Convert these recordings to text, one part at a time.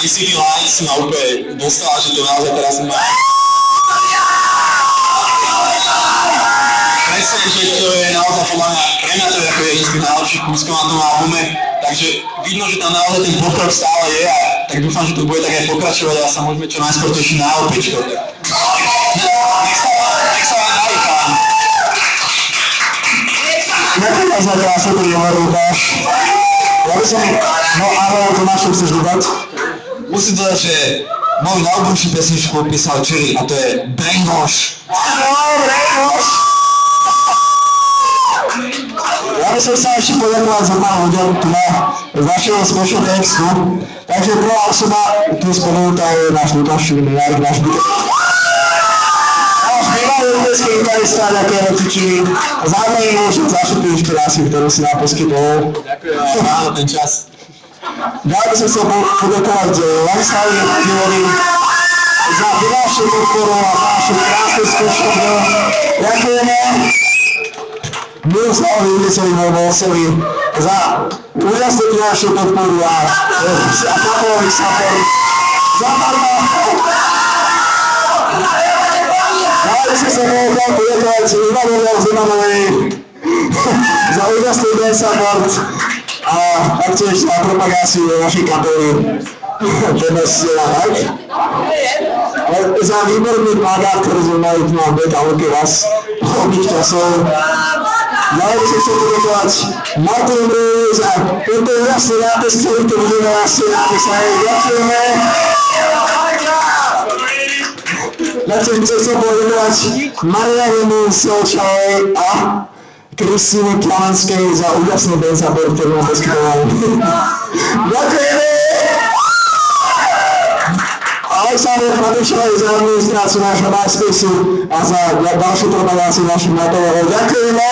ICT Lights ma úplne dostala, že to naozaj teraz má... Presne, že to je naozaj podľa mňa, pre mňa to je ako jeden z tých najlepších kúskov na tom albume, takže vidno, že tam naozaj ten pokrok stále je a tak dúfam, že to bude tak aj pokračovať a sa môžeme čo najskôr tešiť na LPčko. Nech sa vám darí, pán. Ďakujem za krásne, ktorý hovoríš. Ja by som... No ale Tomáš, čo chceš dodať? Musím dodať, že môj najobľúbšie pesničku písal Cherry a to je Brainwash. Brainwash! Ja by som sa ešte poďakovať za pár ľuďom tu z našeho special textu. Takže prvá osoba tu spomenutá je náš Lukáš Šuminárik, náš bývalý ľudský gitarista, ďakujeme ti Čili. Zároveň môžem za všetky inšpiráciu, ktorú si nám poskytol. Ďakujem za ten čas. Ďalej by som chcel poďakovať Ladislavi Kilovi za vyvášenú podporu a za našu krásnu skúšku. Ďakujeme Miroslavovi Ilicovi Volsovi za úžasnú finančnú podporu a kapolový support. Za Marma. Ďalej by som sa mohol poďakovať Ivanovi Zimanovej za úžasný dance support a taktiež za propagáciu našej kapely. Za výborný plagát, ktorý sme mali tu na Beta-Luke vás obých časov. Ďalej by som chcel poďakovať Martinovi za tento úžasný nápis, ktorý tu vidíme na scéne. Ďakujeme. Taktiež by som chcel poďakovať Marianne Solčovej a Kristýne Klamanskej za úžasný dance support, ktorý nám poskytoval. Ďakujeme! Alexander Chladečovej za administráciu nášho MySpaceu a za ďalšiu propagáciu našich materiálov. Ďakujeme!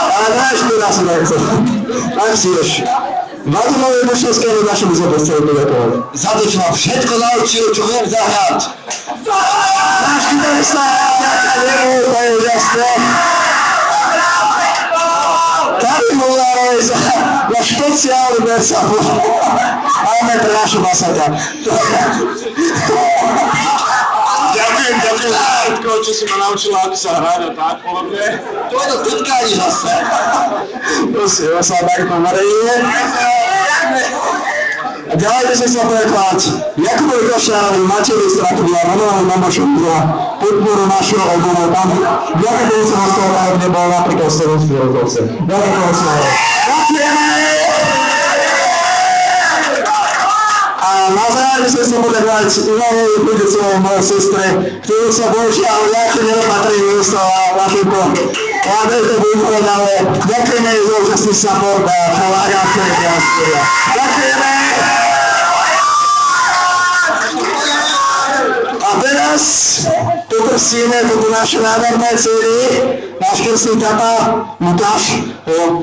A náš teda si nechce. Tak tiež. Vadimovi Bušovskému našemu zapostelu poďakovať. Za to, čo ma všetko naučil, čo viem zahrať. Náš kytarista, ďakujem, to je úžasné. Tady Mulárovi za špeciálny versapu. Máme pre našu basaťa. Ďakujem za všetko, čo si ma naučila, ako sa hrať a tak podobne. To je to tetkání zase. Prosím, ja sa tak pomaríme. A ďalej by som chcel poďakovať Jakubovi Košťárovi, Matejovi Strakovi a Romanovi Mamošovi za podporu našho albumu. Tam ďakujem sa na toho, ak nebol napríklad slovenský rozhodce. Ďakujem sa. Ďakujeme! A na záver by som chcel poďakovať Ivanovi Kudicovi, mojej sestre, ktorú sa bohužiaľ nejaký nedopatrí vystala na týmto mladejte búchod, ale ďakujeme jej za úžasný support a pomáhať, ktorý je nás spôja. Ďakujeme! A teraz poprosíme toto naše nádherné céry, náš krstný tata Lukáš,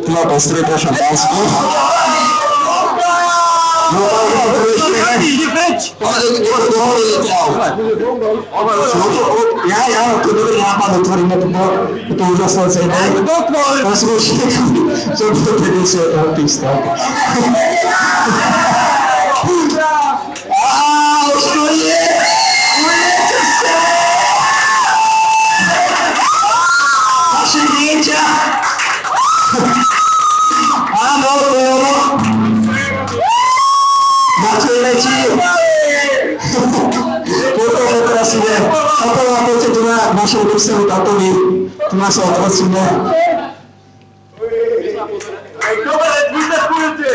tu má postrie pre šampánsku. No, ja, to dobrý nápad, otvoríme toto úžasné céry. To si určite, že to prediesie toho písta. Už to je! Ujete sa! Naše dieťa! Áno, to je ono! Ďakujeme ti! Potom teraz ide kapela, poďte tu na našemu krstnému tatovi, tu nás sa odvrcíme. Dobre, vy sa spojete!